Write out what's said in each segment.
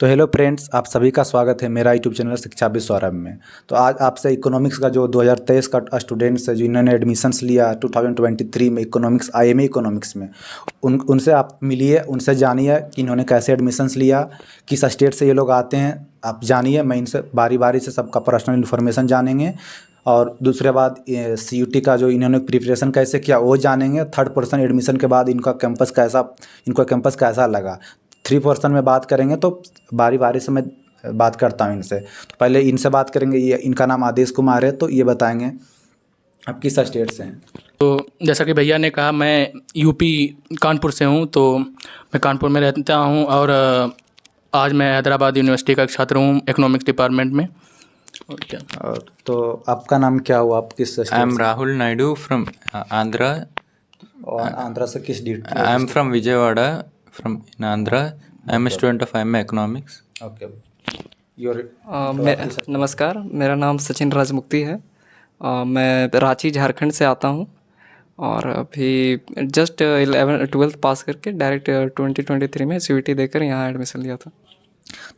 तो hello friends, आप सभी का स्वागत है मेरा यूट्यूब चैनल शिक्षा विश्वआरंभ में। तो आज आपसे इकोनॉमिक्स का जो 2023 का स्टूडेंट्स है जिन्होंने एडमिशन्स लिया 2023 में इकोनॉमिक्स आईएमए इकोनॉमिक्स में, उनसे आप मिलिए, उनसे जानिए कि इन्होंने कैसे एडमिशन्स लिया, किस स्टेट से ये लोग आते हैं। आप जानिए, मैं इनसे बारी बारी से सबका पर्सनल इन्फॉर्मेशन जानेंगे। और दूसरे बात सीयूटी का जो इन्होंने प्रिपरेशन कैसे किया वो जानेंगे। थर्ड पर्सन एडमिशन के बाद इनको कैंपस कैसा लगा। 3 पर्सन में बात करेंगे, तो बारी बारी से मैं बात करता हूँ इनसे। तो पहले इनसे बात करेंगे। ये इनका नाम आदेश कुमार है। तो ये बताएंगे आप किस स्टेट से हैं। तो जैसा कि भैया ने कहा, मैं यूपी कानपुर से हूँ। तो मैं कानपुर में रहता हूँ और आज मैं हैदराबाद यूनिवर्सिटी का एक छात्र हूँ इकोनॉमिक्स डिपार्टमेंट में। और क्या, और तो आपका नाम क्या हुआ, आप किस स्टेट I am से? Rahul Naidu from Andhra. और आंध्रा से किस I am from Vijayawada, from in Andhra. I am a student of IMA Economics. Okay. Your नमस्कार, मेरा नाम सचिन राजमुक्ति है। मैं रांची झारखंड से आता हूँ और अभी जस्ट 11-12 पास करके डायरेक्ट 2023 में सीयूटी देकर यहाँ एडमिशन लिया था।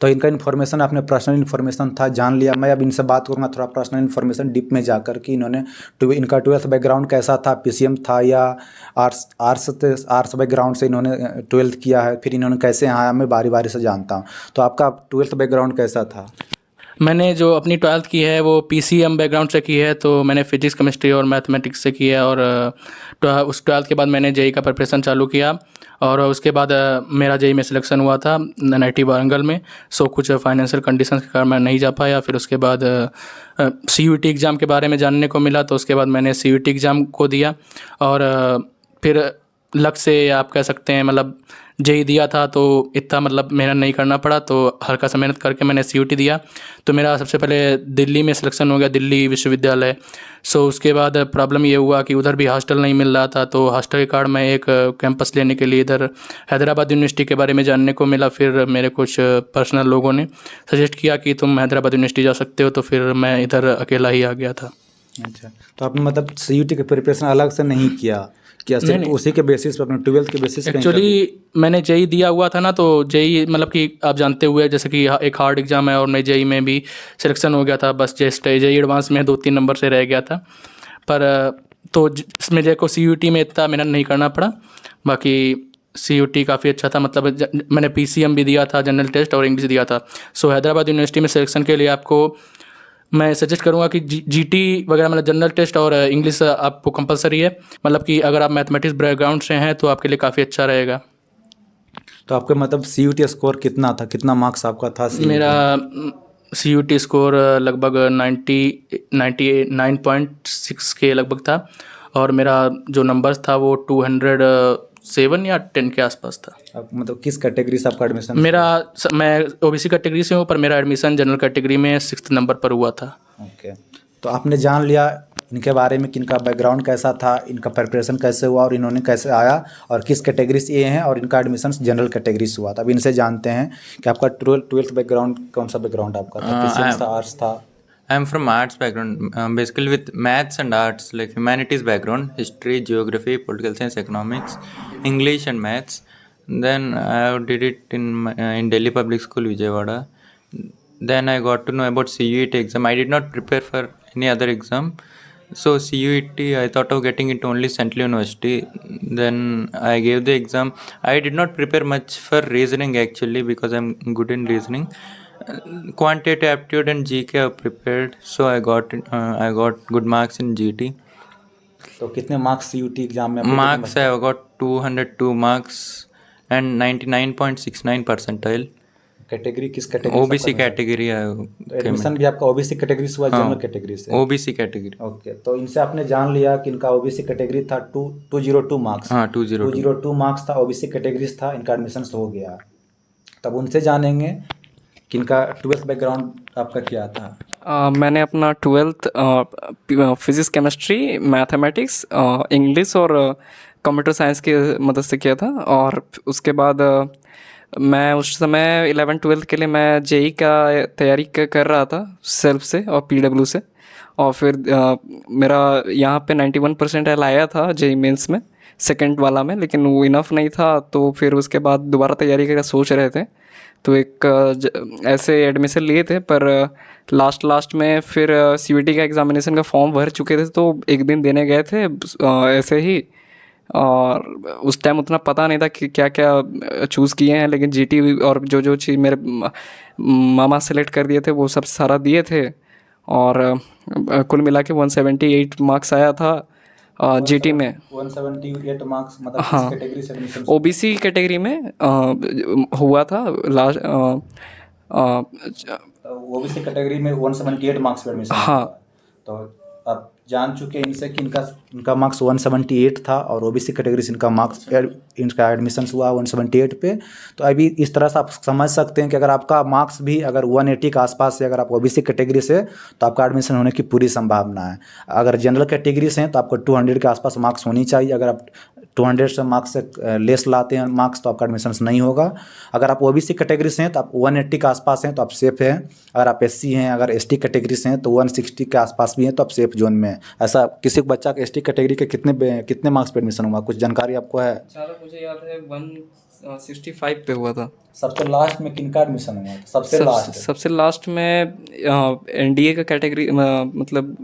तो इनका इन्फॉर्मेशन आपने पर्सनल इन्फॉर्मेशन था जान लिया। मैं अब इनसे बात करूंगा थोड़ा पर्सनल इन्फॉर्मेशन डीप में जाकर कि इनका 12th बैकग्राउंड कैसा था, पीसीएम था या आर्ट्स बैकग्राउंड से इन्होंने 12th किया है, फिर इन्होंने कैसे आया, मैं बारी बारी से जानता हूँ। तो आपका 12th बैकग्राउंड कैसा था? मैंने जो अपनी 12th की है वो पीसीएम बैकग्राउंड से की है। तो मैंने फिजिक्स, केमिस्ट्री और मैथमेटिक्स से की है। और उस 12th के बाद मैंने जेई का प्रिपरेशन चालू किया और उसके बाद मेरा जेई में सिलेक्शन हुआ था NIT वारंगल में। सो कुछ फाइनेंशियल कंडीशंस के कारण मैं नहीं जा पाया। फिर उसके बाद सीयूटी एग्ज़ाम के बारे में जानने को मिला, तो उसके बाद मैंने सीयूटी एग्ज़ाम को दिया। और फिर लक से आप कह सकते हैं, मतलब जेई दिया था तो इतना मतलब मेहनत नहीं करना पड़ा, तो हल्का सा मेहनत करके मैंने सीयूटी दिया। तो मेरा सबसे पहले दिल्ली में सिलेक्शन हो गया, दिल्ली विश्वविद्यालय। सो उसके बाद प्रॉब्लम ये हुआ कि उधर भी हॉस्टल नहीं मिल रहा था। तो हॉस्टल के कारण मैं एक कैंपस लेने के लिए इधर हैदराबाद यूनिवर्सिटी के बारे में जानने को मिला। फिर मेरे कुछ पर्सनल लोगों ने सजेस्ट किया कि तुम हैदराबाद यूनिवर्सिटी जा सकते हो। तो फिर मैं इधर अकेला ही आ गया था। अच्छा, तो आपने मतलब सीयूटी की प्रिपरेशन अलग से नहीं किया सिर्फ उसी के बेसिस पर, अपने 12th के बेसिस पे? एक्चुअली मैंने जेई दिया हुआ था ना, तो जेई मतलब कि आप जानते हुए जैसे कि एक हार्ड एग्ज़ाम है और मैं जेई में भी सिलेक्शन हो गया था। बस जस्ट जेई एडवांस में 2-3 नंबर से रह गया था। पर तो इसमें मेरे को सीयूटी में इतना मेहनत नहीं करना पड़ा। बाकी सीयूटी काफ़ी अच्छा था। मतलब मैंने पीसीएम भी दिया था, जनरल टेस्ट, और इंग्लिश दिया था। सो हैदराबाद यूनिवर्सिटी में सिलेक्शन के लिए आपको मैं सजेस्ट करूँगा कि जीटी वगैरह, मतलब जनरल टेस्ट और इंग्लिश आपको कंपलसरी है। मतलब कि अगर आप मैथमेटिक्स बैकग्राउंड से हैं तो आपके लिए काफ़ी अच्छा रहेगा। तो आपके मतलब सीयूटी स्कोर कितना था, कितना मार्क्स आपका था CUT? मेरा सीयूटी स्कोर लगभग 99.6 के लगभग था। और मेरा जो नंबर्स था वो 207 या 10 के आसपास था। अब मतलब किस कैटेगरी से आपका एडमिशन? मैं ओबीसी कैटेगरी से हूँ, पर मेरा एडमिशन जनरल कैटेगरी में 6th नंबर पर हुआ था। ओके, तो आपने जान लिया इनके बारे में कि इनका बैकग्राउंड कैसा था, इनका प्रिपरेशन कैसे हुआ और इन्होंने कैसे आया और किस कैटेगरी से ये हैं, और इनका एडमिशन जनरल कैटेगरी से हुआ था। अब इनसे जानते हैं कि आपका 12th बैकग्राउंड कौन सा बैकग्राउंड आपका था, पीसीएम था, आर्ट्स था? I am from arts background, basically with maths and arts, like humanities background, history, geography, political science, economics, English and maths. Then I did it in Delhi Public School, Vijayawada. Then I got to know about CUET exam. I did not prepare for any other exam. So CUET, I thought of getting it only Central University. Then I gave the exam. I did not prepare much for reasoning actually because I'm good in reasoning. Quantitative aptitude and GK I prepared, so I got good marks in GT. तो कितने marks CUT exam में? Marks I got 202 marks and 99.69 percentile. Category किस category? OBC category है। Admission भी आपका OBC category से हुआ, general category से? OBC category. ओके, तो इनसे आपने जान लिया कि इनका ओबीसी कैटेगरी था 202 मार्क्स। हाँ, 202 मार्क्स था, ओबीसी कैटेगरी था, इनका एडमिशन हो गया। तब उनसे जानेंगे कि इनका 12th बैकग्राउंड आपका क्या था। मैंने अपना 12th physics, chemistry, mathematics, English और कंप्यूटर साइंस की मदद से किया था। और उसके बाद मैं उस समय 11-12 के लिए मैं जेई का तैयारी कर रहा था सेल्फ से और पीडब्ल्यू से। और फिर मेरा यहाँ पे 91% आया था जेई मेंस में, सेकंड वाला में, लेकिन वो इनफ नहीं था। तो फिर उसके बाद दोबारा तैयारी का सोच रहे थे। तो एक ऐसे एडमिशन लिए थे, पर लास्ट में फिर सीयूईटी का एग्ज़ामिनेशन का फॉर्म भर चुके थे, तो एक दिन देने गए थे ऐसे ही। और उस टाइम उतना पता नहीं था कि क्या क्या चूज़ किए हैं, लेकिन जीटी और जो चीज़ मेरे मामा सेलेक्ट कर दिए थे वो सब सारा दिए थे। और कुल मिला के 178 मार्क्स आया था जीटी में। 178 मार्क्स मतलब हाँ, किस कैटेगरी से एडमिशन? ओबीसी कैटेगरी में हुआ था लास्ट। ओबीसी कैटेगरी में 178 मार्क्स पे एडमिशन हाँ। हुआ। तो आप जान चुके हैं इनसे कि इनका मार्क्स 178 था और ओबीसी कैटेगरी से इनका एडमिशन हुआ 178 पे। तो अभी इस तरह से आप समझ सकते हैं कि अगर आपका मार्क्स भी अगर 180 के आसपास से अगर आप ओबीसी कैटेगरी से, तो आपका एडमिशन होने की पूरी संभावना है। अगर जनरल कैटेगरी से हैं तो आपको 200 के आसपास मार्क्स होनी चाहिए। अगर आप 200 से मार्क्स से लेस लाते हैं मार्क्स तो आपका एडमिशन नहीं होगा। अगर आप ओबीसी कैटेगरी से हैं तो आप 180 के आसपास हैं तो आप सेफ हैं। अगर आप एससी हैं, अगर एसटी कैटेगरी से हैं तो 160 के आसपास भी हैं तो आप सेफ जोन में हैं। ऐसा किसी बच्चा के एसटी कैटेगरी के कितने मार्क्स पे एडमिशन हुआ, कुछ जानकारी आपको है? ज़्यादा मुझे याद है 165 पे हुआ था। सबसे लास्ट में किनका एडमिशन हुआ था? सबसे लास्ट में एनडीए का कैटेगरी मतलब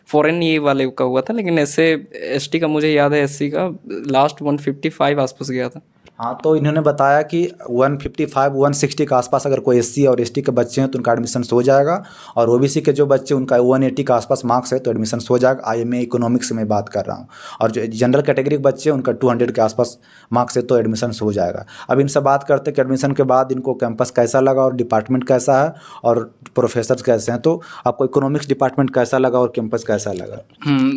फॉरेन ये वाले का हुआ था, लेकिन ऐसे एसटी का मुझे याद है, एससी का लास्ट 155 आसपास गया था। हाँ, तो इन्होंने बताया कि 155 160 के आसपास अगर कोई एससी और एसटी के बच्चे हैं तो उनका एडमिशन हो जाएगा। और ओबीसी के जो बच्चे उनका 180 के आसपास मार्क्स है तो एडमिशन हो जाएगा। आईएमए इकोनॉमिक्स में बात कर रहा हूँ। और जो जनरल कैटेगरी के बच्चे हैं उनका 200 के आसपास मार्क्स है तो एडमिशन हो जाएगा। अब इनसे बात करते हैं कि एडमिशन के बाद इनको कैंपस कैसा लगा और डिपार्टमेंट कैसा है और प्रोफेसर्स कैसे हैं। तो आपको इकोनॉमिक्स डिपार्टमेंट कैसा लगा और कैंपस कैसा लगा?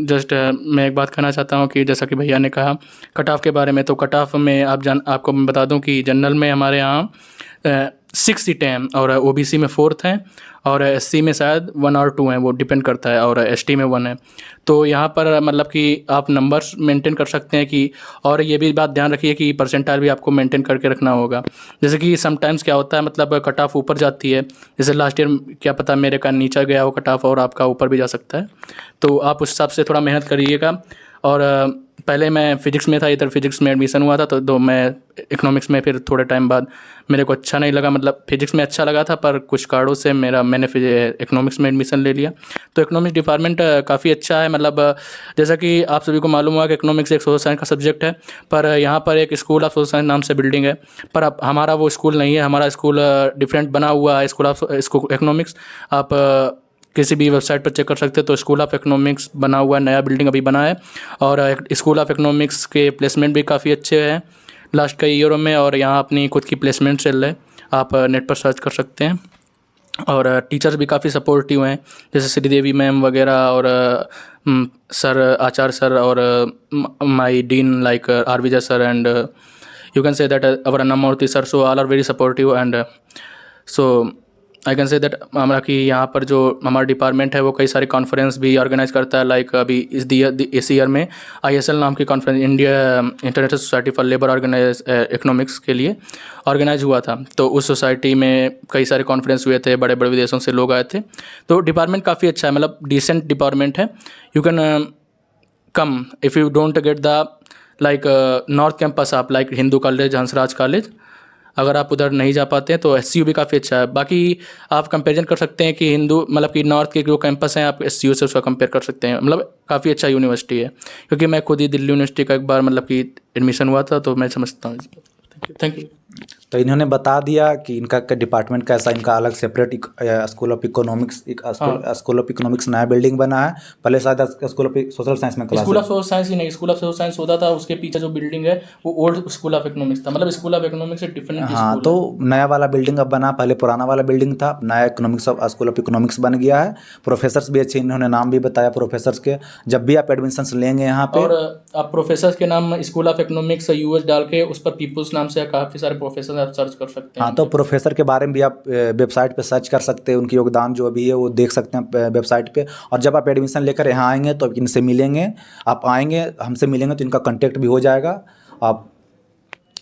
जस्ट मैं एक बात कहना चाहता हूँ कि जैसा कि भैया ने कहा कट ऑफ के बारे में, तो कट ऑफ में आपको मैं बता दूं कि जनरल में हमारे यहाँ 6 सीटें हैं और ओबीसी में 4th हैं और एससी में शायद 1 और 2 हैं, वो डिपेंड करता है, और एसटी में 1 है। तो यहाँ पर मतलब कि आप नंबर्स मेंटेन कर सकते हैं कि, और ये भी बात ध्यान रखिए कि परसेंटाइल भी आपको मेंटेन करके रखना होगा। जैसे कि समटाइम्स क्या होता है, मतलब कट ऑफ ऊपर जाती है, जैसे लास्ट ईयर क्या पता मेरे का नीचा गया हो कट ऑफ और आपका ऊपर भी जा सकता है। तो आप उस हिसाब से थोड़ा मेहनत करिएगा। और पहले मैं फ़िज़िक्स में था, इधर फिज़िक्स में एडमिशन हुआ था, तो मैं इकोनॉमिक्स में फिर थोड़े टाइम बाद मेरे को अच्छा नहीं लगा, मतलब फिज़िक्स में अच्छा लगा था पर कुछ कारणों से मैंने फिर इकोनॉमिक्स में एडमिशन ले लिया। तो इकोनॉमिक्स डिपार्टमेंट काफ़ी अच्छा है, मतलब जैसा कि आप सभी को मालूम हुआ कि इकोनॉमिक्स एक सोशल साइंस का सब्जेक्ट है, पर यहाँ पर एक स्कूल ऑफ सोशल साइंस नाम से बिल्डिंग है, पर अब हमारा वो स्कूल नहीं है। हमारा स्कूल डिफरेंट बना हुआ है, स्कूल ऑफ इकोनॉमिक्स। आप किसी भी वेबसाइट पर चेक कर सकते हैं, तो स्कूल ऑफ इकोनॉमिक्स बना हुआ है, नया बिल्डिंग अभी बना है। और स्कूल ऑफ इकोनॉमिक्स के प्लेसमेंट भी काफ़ी अच्छे हैं लास्ट कई ईयरों में, और यहाँ अपनी खुद की प्लेसमेंट चल रहे हैं, आप नेट पर सर्च कर सकते हैं। और टीचर्स भी काफ़ी सपोर्टिव हैं, जैसे श्रीदेवी मैम वगैरह, और सर आचार्य सर, और my dean like R Vijay sir, and you can say that our Annamurthy sir, so all are very supportive. And so I can say that हमारा कि यहाँ पर जो हमारा डिपार्टमेंट है वो कई सारे कॉन्फ्रेंस भी ऑर्गेनाइज करता है, लाइक अभी इस ईयर में ISL नाम की conference, India International Society for Labour organise economics के लिए ऑर्गेनाइज हुआ था। तो उस सोसाइटी में कई सारे कॉन्फ्रेंस हुए थे, बड़े बड़े विदेशों से लोग आए थे। तो डिपार्टमेंट काफ़ी अच्छा है, मतलब डिसेंट डिपार्टमेंट है। You can come if you don't get the like north campus आप like Hindu college, Hansraj college, अगर आप उधर नहीं जा पाते हैं तो SCU भी काफ़ी अच्छा है। बाकी आप कंपेरिजन कर सकते हैं कि हिंदू मतलब कि नॉर्थ के जो कैंपस हैं आप SCU से उसका कंपेयर कर सकते हैं, मतलब काफ़ी अच्छा यूनिवर्सिटी है। क्योंकि मैं खुद ही दिल्ली यूनिवर्सिटी का एक बार मतलब कि एडमिशन हुआ था, तो मैं समझता हूँ। Thank you. तो इन्होंने बता दिया कि इनका डिपार्टमेंट कैसा, इनका अलग separate school of economics, school of economics नया बिल्डिंग बना है। पहले शायद स्कूल ऑफ सोशल साइंस में class, school of social science ही नहीं, स्कूल ऑफ सोशल साइंस होता था, उसके पीछे जो बिल्डिंग है वो ओल्ड स्कूल ऑफ इकोनॉमिक्स था, मतलब स्कूल ऑफ इकोनॉमिक्स से डिफरेंट। हाँ, तो नया वाला बिल्डिंग अब बना, पहले पुराना वाला बिल्डिंग था, नया economics of school of economics बन गया है। प्रोफेसर्स भी अच्छे, इन्होंने नाम भी बताया प्रोफेसर्स के। जब भी आप एडमिशन लेंगे यहाँ पे, और आप प्रोफेसर्स के नाम स्कूल ऑफ इकोनॉमिक्स US डाल के उस पर पीपल्स नाम से काफ़ी सारे प्रोफेसर आप सर्च कर सकते हैं। हाँ, तो प्रोफेसर के बारे में भी आप वेबसाइट पे सर्च कर सकते हैं, उनकी योगदान जो भी है वो देख सकते हैं वेबसाइट पे। और जब आप एडमिशन लेकर यहाँ आएंगे तो इनसे मिलेंगे, आप आएंगे हमसे मिलेंगे तो इनका कांटेक्ट भी हो जाएगा। आप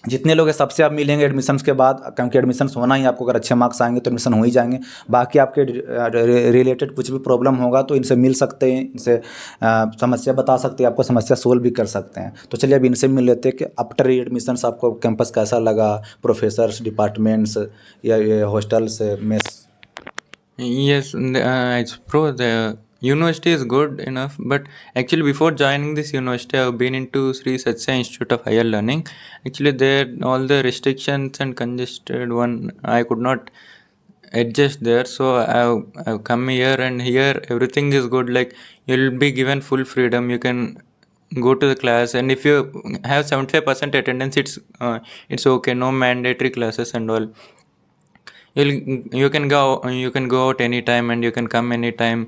जितने लोग हैं सबसे आप मिलेंगे एडमिशन्स के बाद, क्योंकि एडमिशन्स होना ही आपको, अगर अच्छे मार्क्स आएंगे तो एडमिशन हो ही जाएंगे। बाकी आपके रिलेटेड कुछ भी प्रॉब्लम होगा तो इनसे मिल सकते हैं, इनसे समस्या बता सकते हैं, आपको समस्या सोल्व भी कर सकते हैं। तो चलिए अब इनसे मिल लेते हैं कि आफ्टर एडमिशन्स आपको कैंपस कैसा लगा, प्रोफेसर्स, डिपार्टमेंट्स या ये hostels, mess. Yes, it's pro. The university is good enough, but actually, before joining this university, I've been into Sri Satsya Institute of Higher Learning. Actually, there all the restrictions and congested one, I could not adjust there, so I've come here, and here everything is good. Like you'll be given full freedom. You can go to the class, and if you have 75% attendance, it's okay. No mandatory classes and all. You can go out anytime and you can come anytime.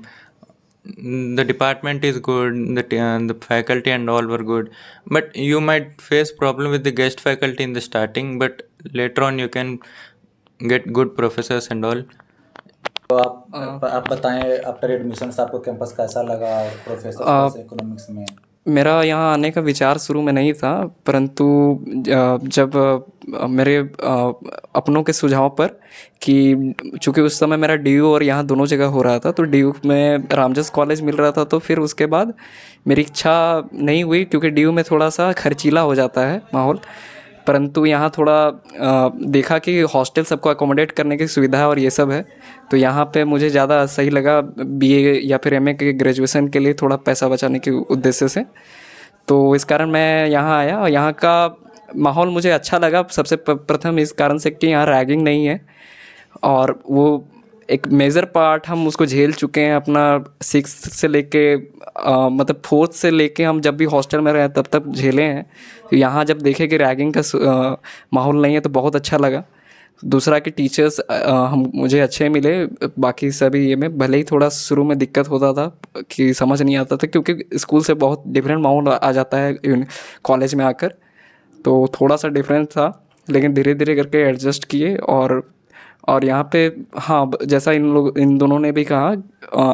The department is good, the faculty and all were good, but you might face problem with the guest faculty in the starting, but later on you can get good professors and all. तो आप बताएं after admissions आपको campus कैसा लगा, professor कैसे economics में। मेरा यहाँ आने का विचार शुरू में नहीं था, परंतु जब मेरे अपनों के सुझाव पर कि चूँकि उस समय मेरा DU और यहाँ दोनों जगह हो रहा था, तो DU में रामजस कॉलेज मिल रहा था, तो फिर उसके बाद मेरी इच्छा नहीं हुई, क्योंकि DU में थोड़ा सा खर्चीला हो जाता है माहौल। परंतु यहाँ थोड़ा देखा कि हॉस्टल सबको अकोमोडेट करने की सुविधा है और ये सब है, तो यहाँ पे मुझे ज़्यादा सही लगा BA या फिर MA के ग्रेजुएशन के लिए थोड़ा पैसा बचाने के उद्देश्य से। तो इस कारण मैं यहाँ आया और यहाँ का माहौल मुझे अच्छा लगा। सबसे प्रथम इस कारण से कि यहाँ रैगिंग नहीं है, और वो एक मेजर पार्ट हम उसको झेल चुके हैं अपना 6th से लेके मतलब 4th से लेके हम जब भी हॉस्टल में रहे तब तक झेले हैं। तो यहाँ जब देखे कि रैगिंग का माहौल नहीं है तो बहुत अच्छा लगा। दूसरा कि टीचर्स हम मुझे अच्छे मिले। बाकी सभी ये में भले ही थोड़ा शुरू में दिक्कत होता था कि समझ नहीं आता था, क्योंकि स्कूल से बहुत डिफरेंट माहौल आ जाता है कॉलेज में आकर, तो थोड़ा सा डिफरेंट था, लेकिन धीरे धीरे करके एडजस्ट किए। और यहाँ पे हाँ, जैसा इन दोनों ने भी कहा,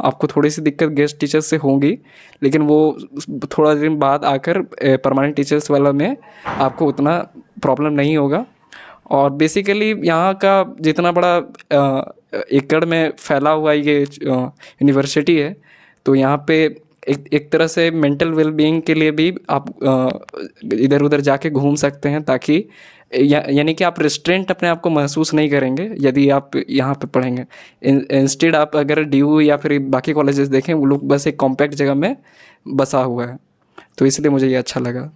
आपको थोड़ी सी दिक्कत गेस्ट टीचर्स से होंगी, लेकिन वो थोड़ा दिन बाद आकर परमानेंट टीचर्स वाला में आपको उतना प्रॉब्लम नहीं होगा। और बेसिकली यहाँ का जितना बड़ा एकड़ में फैला हुआ ये यूनिवर्सिटी है, तो यहाँ पे एक तरह से मेंटल वेलबीइंग के लिए भी आप इधर उधर जाके घूम सकते हैं, ताकि यानी कि आप रेस्ट्रेंट अपने आप को महसूस नहीं करेंगे यदि आप यहाँ पे पढ़ेंगे। इंस्टेड आप अगर DU या फिर बाकी कॉलेजेस देखें, वो लोग बस एक कॉम्पैक्ट जगह में बसा हुआ है, तो इसलिए मुझे ये अच्छा लगा।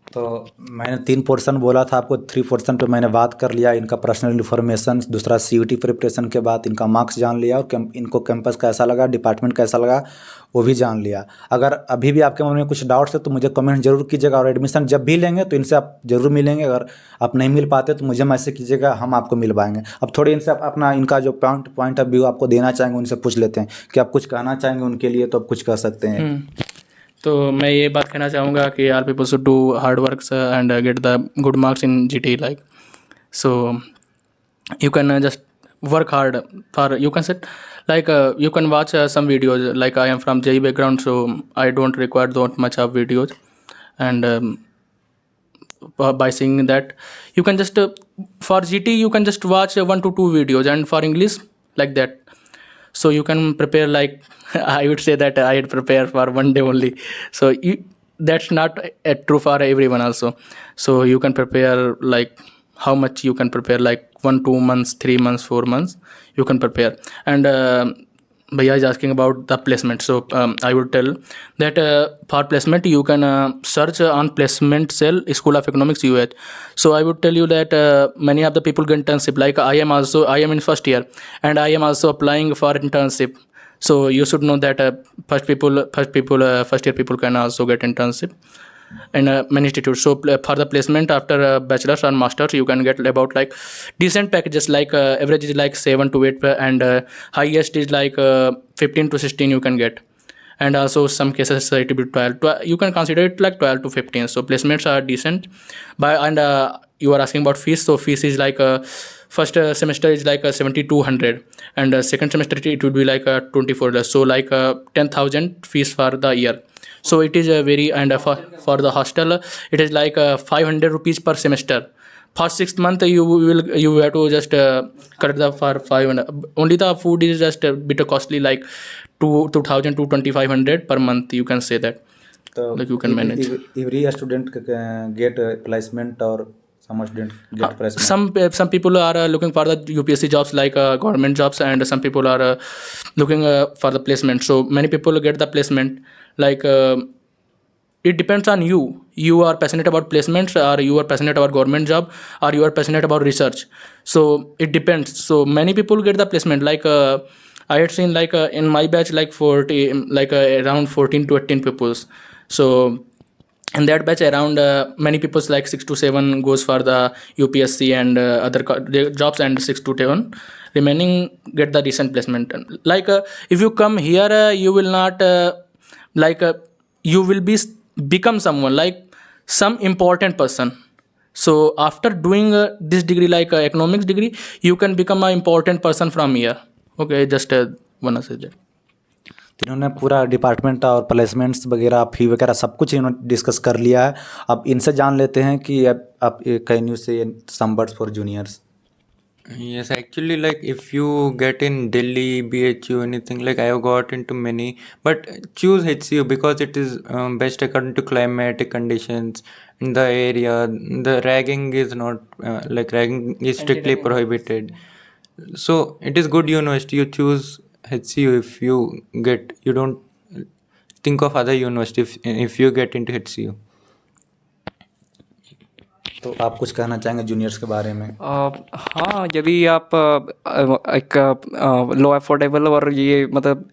तो मैंने 3 पोर्शन बोला था आपको, 3 पोर्शन पे मैंने बात कर लिया। इनका पर्सनल इन्फॉर्मेशन, दूसरा CUT प्रिपरेशन के बाद इनका मार्क्स जान लिया, और इनको कैंपस कैसा लगा, डिपार्टमेंट कैसा लगा वो भी जान लिया। अगर अभी भी आपके मन में कुछ डाउट्स है तो मुझे कमेंट जरूर कीजिएगा, और एडमिशन जब भी लेंगे तो इनसे आप ज़रूर मिलेंगे। अगर आप नहीं मिल पाते तो मुझे मैसेज कीजिएगा, हम आपको मिल पाएंगे। अब थोड़ी इनसे अपना इनका जो पॉइंट ऑफ व्यू आपको देना चाहेंगे उनसे पूछ लेते हैं कि आप कुछ कहना चाहेंगे उनके लिए, तो आप कुछ कह सकते हैं। तो मैं ये बात कहना चाहूँगा कि all people should do hard works and get the good marks in GT, like so you can just work hard for, you can set like you can watch some videos, like I am from JE background, so I don't require that much of videos, and by seeing that you can just for GT you can just watch 1 to 2 videos, and for English like that, so you can prepare like I would say that I had prepared for 1 day only, so that's not true for everyone also. So you can prepare like how much you can prepare, like 1-2 months, 3 months, 4 months you can prepare. And Bhaiya is asking about the placement, so I would tell that for placement you can search on placement cell School of Economics UH. So I would tell you that many of the people get internship, like I am in first year and I am also applying for internship. So you should know that first year people can also get internship in many institutes. So for the placement after bachelor's or master's, you can get about like decent packages, like average is like 7 to 8 and highest is like 15 to 16 you can get, and also some cases it will be 12. You can consider it like 12 to 15. So placements are decent. And you are asking about fees. So fees is like first semester is like 7,200, and second semester it would be like 24. So like 10,000 fees for the year. So it is a very, and for the hostel it is like 500 rupees per semester. For 6 month you have to just cut the for 500. Only the food is just a bit costly, like 2,000 to 2,500 per month, you can say that. तो Like you can manage. every student get a placement or some student get placement. Some people are looking for the UPSC jobs, like government jobs, and some people are looking for the placement. So many people get the placement, like it depends on you. You are passionate about placements, or you are passionate about government job, or you are passionate about research. So it depends. So many people get the placement, like I had seen, like in my batch, like 40, like around 14 to 18 peoples. So in that batch, around many people, like 6 to 7 goes for the UPSC and other jobs, and 6 to 7 remaining get the decent placement. Like if you come here, you will not like you will become someone, like some important person. So after doing this degree, like economics degree, you can become an important person from here. Okay, just wanna say that. तो इन्होंने पूरा department और placements वगैरह फी वगैरह सब कुछ इन्होंने discuss कर लिया है। अब इनसे जान लेते हैं कि आप can you say some words for juniors. Yes, actually, like if you get in Delhi, BHU, anything, like I have got into many, but choose HCU because it is best according to climatic conditions in the area. The ragging is not like ragging is strictly prohibited. So it is good university. You choose HCU if you don't think of other university if you get into HCU. तो आप कुछ कहना चाहेंगे juniors के बारे में? हाँ, यदि आप एक लो अफोर्डेबल और ये मतलब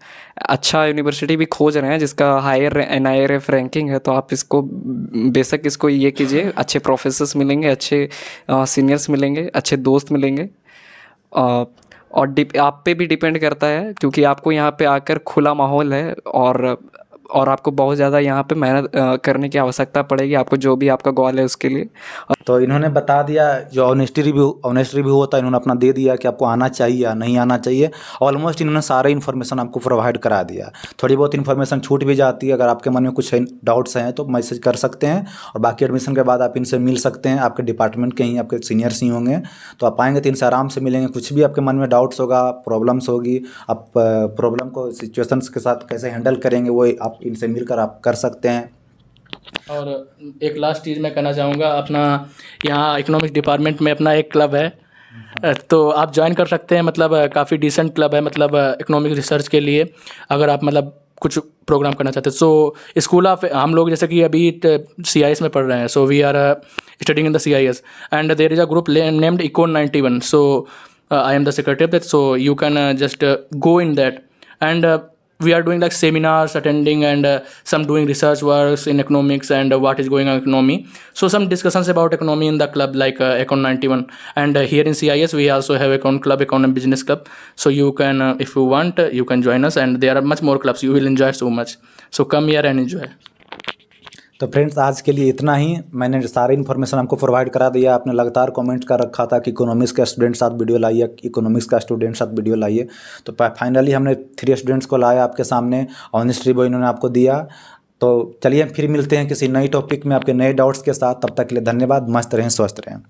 अच्छा यूनिवर्सिटी भी खोज रहे हैं जिसका हायर NIRF रैंकिंग है, तो आप इसको बेशक इसको ये कीजिए। अच्छे प्रोफेसर्स मिलेंगे, अच्छे सीनियर्स मिलेंगे, अच्छे दोस्त मिलेंगे, और आप पे भी डिपेंड करता है, क्योंकि आपको यहाँ पे आकर खुला माहौल है, और आपको बहुत ज़्यादा यहाँ पे मेहनत करने की आवश्यकता पड़ेगी, आपको जो भी आपका गोल है उसके लिए। तो इन्होंने बता दिया, जो ऑनेस्ट रिव्यू होता है इन्होंने अपना दे दिया कि आपको आना चाहिए या नहीं आना चाहिए। ऑलमोस्ट इन्होंने सारे इन्फॉर्मेशन आपको प्रोवाइड करा दिया। थोड़ी बहुत इन्फॉर्मेशन छूट भी जाती है, अगर आपके मन में कुछ डाउट्स हैं तो मैसेज कर सकते हैं, और बाकी एडमिशन के बाद आप इनसे मिल सकते हैं। आपके डिपार्टमेंट के ही आपके सीनियर्स ही होंगे, तो आप आएँगे तो इनसे आराम से मिलेंगे। कुछ भी आपके मन में डाउट्स होगा, प्रॉब्लम्स होगी, आप प्रॉब्लम को सिचुएशंस के साथ कैसे हैंडल करेंगे वो आप इनसे मिलकर आप कर सकते हैं। और एक लास्ट चीज़ मैं कहना चाहूँगा, अपना यहाँ इकोनॉमिक्स डिपार्टमेंट में अपना एक क्लब है, तो आप ज्वाइन कर सकते हैं। मतलब काफ़ी डिसेंट क्लब है, मतलब इकोनॉमिक रिसर्च के लिए, अगर आप मतलब कुछ प्रोग्राम करना चाहते हैं। सो स्कूल ऑफ, हम लोग जैसे कि अभी CIS में पढ़ रहे हैं, so we are studying in the CIS, and there is a group named Econ 91. सो I am the secretary of that, so you can just go in that, and we are doing like seminars, attending, and some doing research works in economics and what is going on in economy. So some discussions about economy in the club, like Econ 91, and here in CIS we also have Econ Club, Econ Business Club. So you can, if you want, you can join us, and there are much more clubs. You will enjoy so much. So come here and enjoy. तो friends, आज के लिए इतना ही। मैंने सारी information आपको provide करा दिया। आपने लगातार कमेंट कर रखा था कि इकोनॉमिक्स का स्टूडेंट साथ वीडियो लाइए, इकोनॉमिक्स का स्टूडेंट साथ वीडियो लाइए, तो फाइनली हमने 3 स्टूडेंट्स को लाया आपके सामने। ऑनेस्ट रिव्यू इन्होंने आपको दिया। तो चलिए फिर मिलते हैं किसी नई टॉपिक में आपके नए डाउट्स के साथ। तब तक के लिए धन्यवाद। मस्त रहें, स्वस्थ रहें।